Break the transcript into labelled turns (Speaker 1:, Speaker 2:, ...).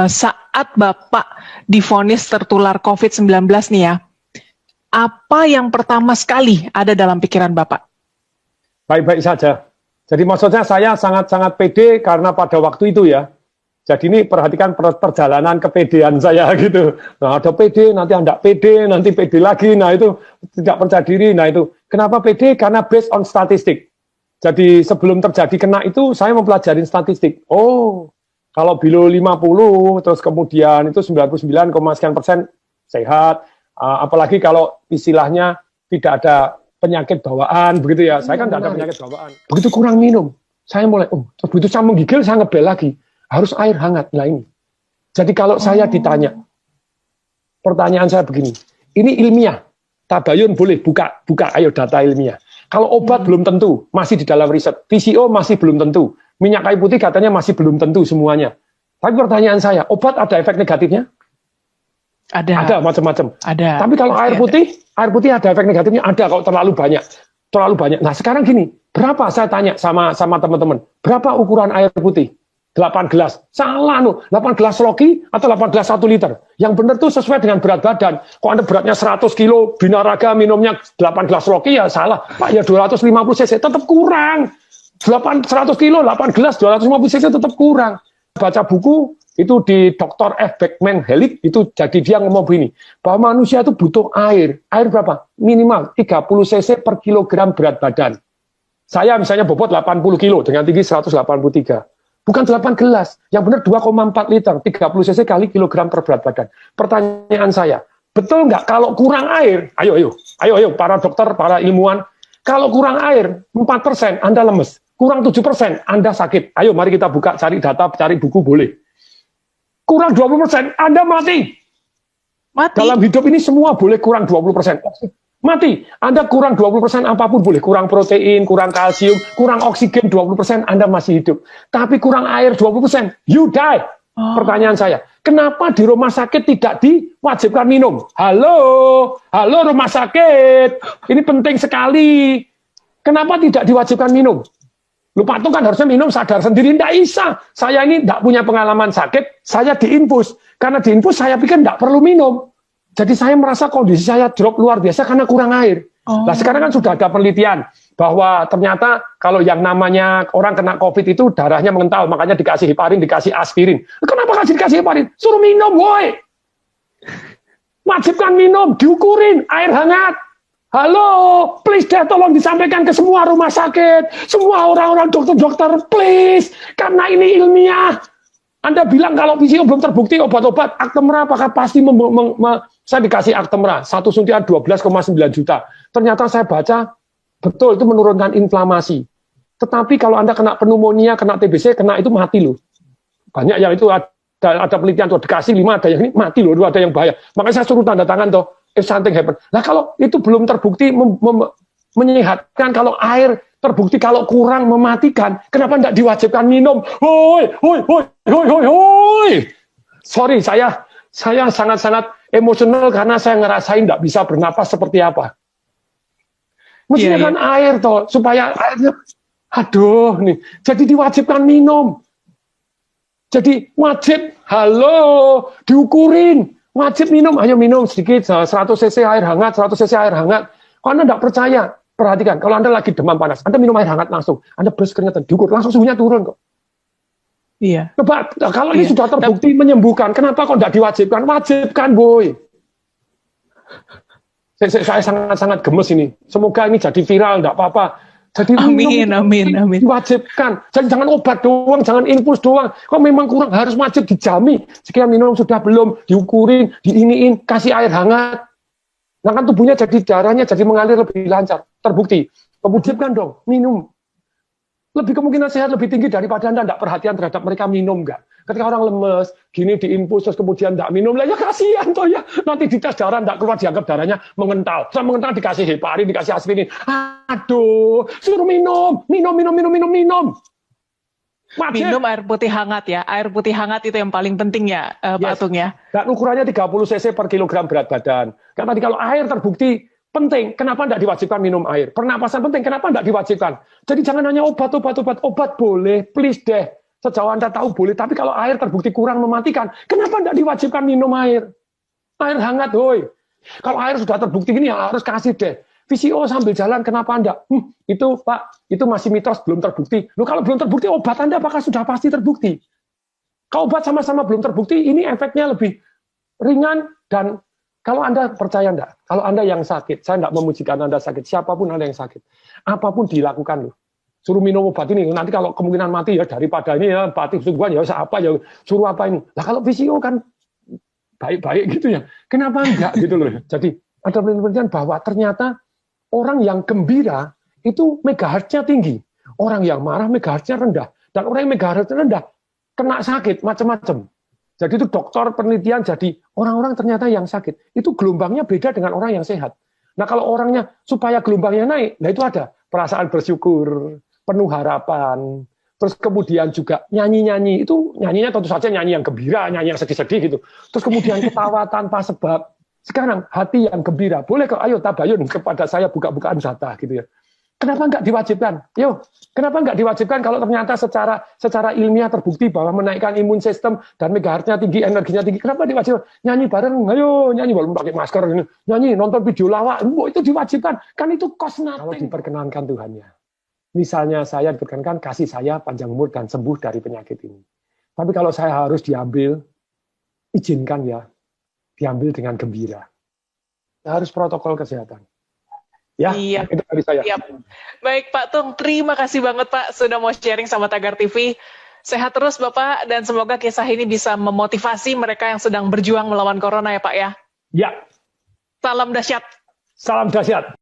Speaker 1: Saat Bapak divonis tertular COVID-19 nih ya, apa yang pertama sekali ada dalam pikiran Bapak?
Speaker 2: Baik-baik saja. Jadi maksudnya saya sangat-sangat pede karena pada waktu itu ya. Jadi ini perhatikan perjalanan kepedean saya gitu. Nah ada pede, nanti tidak pede, nanti pede lagi. Nah itu tidak percaya diri. Nah itu kenapa pede? Karena based on statistik. Jadi sebelum terjadi kena itu saya mempelajari statistik. Oh, kalau below 50 terus kemudian itu 99, sekian persen sehat. Apalagi kalau istilahnya tidak ada penyakit bawaan begitu ya. Saya kan tidak ada penyakit bawaan. Begitu kurang minum, saya mulai terus begitu saya menggigil saya ngebel lagi. Harus air hangat. Nah ini. Jadi kalau saya ditanya, pertanyaan saya begini, ini ilmiah. Tabayun boleh buka ayo data ilmiah. Kalau obat belum tentu, masih di dalam riset. PCO masih belum tentu. Minyak kayu putih katanya masih belum tentu semuanya. Tapi pertanyaan saya, obat ada efek negatifnya? Ada macam-macam.
Speaker 1: Ada.
Speaker 2: Tapi kalau air putih ada efek negatifnya? Ada kalau terlalu banyak. Terlalu banyak. Nah sekarang gini, berapa saya tanya sama teman-teman, berapa ukuran air putih? 8 gelas. Salah 8 gelas Loki atau 8 gelas 1 liter. Yang benar tuh sesuai dengan berat badan. Kok Anda beratnya 100 kilo, binaraga minumnya 8 gelas Loki ya salah. Pak ya 250 cc tetap kurang. 100 kilo, 8 gelas 250 cc tetap kurang. Baca buku itu di Dr. F. Beckman Hellick itu jadi dia ngomong begini. Bahwa manusia itu butuh air. Air berapa? Minimal 30 cc per kilogram berat badan. Saya misalnya bobot 80 kilo dengan tinggi 183. Bukan 8 gelas, yang benar 2,4 liter, 30 cc kali kilogram per berat badan. Pertanyaan saya, betul nggak kalau kurang air, ayo para dokter, para ilmuwan, kalau kurang air 4% Anda lemes, kurang 7% Anda sakit. Ayo mari kita buka, cari data, cari buku boleh. Kurang 20% Anda mati. Dalam hidup ini semua boleh kurang 20%. Mati, Anda kurang 20% apapun boleh, kurang protein, kurang kalsium, kurang oksigen 20% Anda masih hidup. Tapi kurang air 20%, you die. Pertanyaan saya, kenapa di rumah sakit tidak diwajibkan minum? Halo rumah sakit, ini penting sekali. Kenapa tidak diwajibkan minum? Lu patung kan harusnya minum sadar sendiri, tidak bisa. Saya ini tidak punya pengalaman sakit, saya diinfus. Karena diinfus saya pikir tidak perlu minum. Jadi saya merasa kondisi saya drop luar biasa karena kurang air. Nah sekarang kan sudah ada penelitian bahwa ternyata kalau yang namanya orang kena COVID itu darahnya mengental, makanya dikasih heparin, dikasih aspirin. Kenapa dikasih heparin? Suruh minum, woi. Wajibkan minum, diukurin, air hangat. Halo, please deh tolong disampaikan ke semua rumah sakit, semua orang-orang dokter-dokter, please. Karena ini ilmiah. Anda bilang kalau PCO belum terbukti obat-obat, Actemra apakah pasti saya dikasih Actemra, satu suntian 12,9 juta. Ternyata saya baca, betul itu menurunkan inflamasi. Tetapi kalau Anda kena pneumonia, kena TBC, kena itu mati loh. Banyak yang itu ada penelitian tuh, dikasih 5, ada yang ini mati loh, ada yang bahaya. Makanya saya suruh tanda tangan tuh, if something happen. Nah kalau itu belum terbukti menyehatkan, kalau air terbukti kalau kurang mematikan, kenapa tidak diwajibkan minum? Hoi. Sorry, saya sangat-sangat emosional karena saya ngerasain tidak bisa bernapas seperti apa. Mestinya kan air toh, supaya airnya, aduh nih, jadi diwajibkan minum. Jadi wajib, diukurin, wajib minum, ayo minum sedikit, 100 cc air hangat, 100 cc air hangat. Kalau Anda tidak percaya, perhatikan, kalau Anda lagi demam panas, Anda minum air hangat langsung, Anda berus keringetan, diukur, langsung suhunya turun kok.
Speaker 1: Iya.
Speaker 2: Coba, kalau ini sudah terbukti menyembuhkan, kenapa kok tidak diwajibkan? Wajibkan, boy. Saya sangat-sangat gemes ini. Semoga ini jadi viral, tidak apa-apa. Jadi
Speaker 1: amin.
Speaker 2: Diwajibkan. Jadi jangan obat doang, jangan infus doang. Kok memang kurang, harus wajib dijamin. Sekian minum sudah belum, diukurin, diiniin, kasih air hangat. Nah kan tubuhnya jadi darahnya jadi mengalir lebih lancar, terbukti. Kemudian dong, minum. Lebih kemungkinan sehat lebih tinggi daripada Anda tidak perhatian terhadap mereka minum nggak. Ketika orang lemes, gini diinfus terus kemudian tidak minum, lah ya kasihan toh ya. Nanti dites darah tidak keluar, dianggap darahnya mengental. Setelah mengental dikasih heparin, dikasih aspirin. Aduh, suruh minum.
Speaker 1: Wajib. Minum air putih hangat ya. Air putih hangat itu yang paling penting ya, Pak Atung ya.
Speaker 2: Dan ukurannya 30 cc per kilogram berat badan. Karena tadi kalau air terbukti penting, kenapa tidak diwajibkan minum air? Pernapasan penting, kenapa tidak diwajibkan? Jadi jangan hanya obat boleh, please deh. Sejauh Anda tahu boleh, tapi kalau air terbukti kurang mematikan, kenapa tidak diwajibkan minum air? Air hangat, hoi. Kalau air sudah terbukti ini ya harus kasih deh. VCO sambil jalan, kenapa Anda? Itu Pak, itu masih mitos, belum terbukti. Loh, kalau belum terbukti, obat Anda apakah sudah pasti terbukti? Kalau obat sama-sama belum terbukti, ini efeknya lebih ringan. Dan kalau Anda percaya enggak, kalau Anda yang sakit, saya enggak memujikan Anda sakit, siapapun Anda yang sakit, apapun dilakukan loh. Suruh minum obat ini, nanti kalau kemungkinan mati ya daripada ini ya, mati sungguhan ya apa ya, suruh apa ini. Lah kalau VCO kan baik-baik gitu ya, kenapa enggak gitu loh. Jadi ada penelitian bahwa ternyata orang yang gembira itu megahertznya tinggi, orang yang marah megahertznya rendah, dan orang yang megahertznya rendah kena sakit macam-macam. Jadi itu dokter penelitian, jadi orang-orang ternyata yang sakit itu gelombangnya beda dengan orang yang sehat. Nah kalau orangnya supaya gelombangnya naik, nah itu ada perasaan bersyukur, penuh harapan, terus kemudian juga nyanyi-nyanyi, itu nyanyinya tentu saja nyanyi yang gembira, nyanyi yang sedih-sedih gitu. Terus kemudian ketawa tanpa sebab. Sekarang hati yang gembira, boleh kok, ayo tabayun kepada saya buka-bukaan data gitu ya. Kenapa nggak diwajibkan? Yo, kenapa nggak diwajibkan kalau ternyata secara ilmiah terbukti bahwa menaikkan imun sistem dan megahertznya tinggi, energinya tinggi, kenapa diwajibkan? Nyanyi bareng, ayo nyanyi walaupun pakai masker ini, nyanyi, nonton video lawak, itu diwajibkan. Kan itu cost nothing. Kalau diperkenankan Tuhannya. Misalnya saya diperkenankan kasih saya panjang umur dan sembuh dari penyakit ini. Tapi kalau saya harus diambil, izinkan ya, diambil dengan gembira. Harus protokol kesehatan. Ya,
Speaker 1: iya.
Speaker 2: Itu dari saya.
Speaker 1: Iya. Baik Pak Tung, terima kasih banget Pak sudah mau sharing sama Tagar TV. Sehat terus Bapak, dan semoga kisah ini bisa memotivasi mereka yang sedang berjuang melawan corona ya Pak ya.
Speaker 2: Ya.
Speaker 1: Salam dahsyat.
Speaker 2: Salam dahsyat.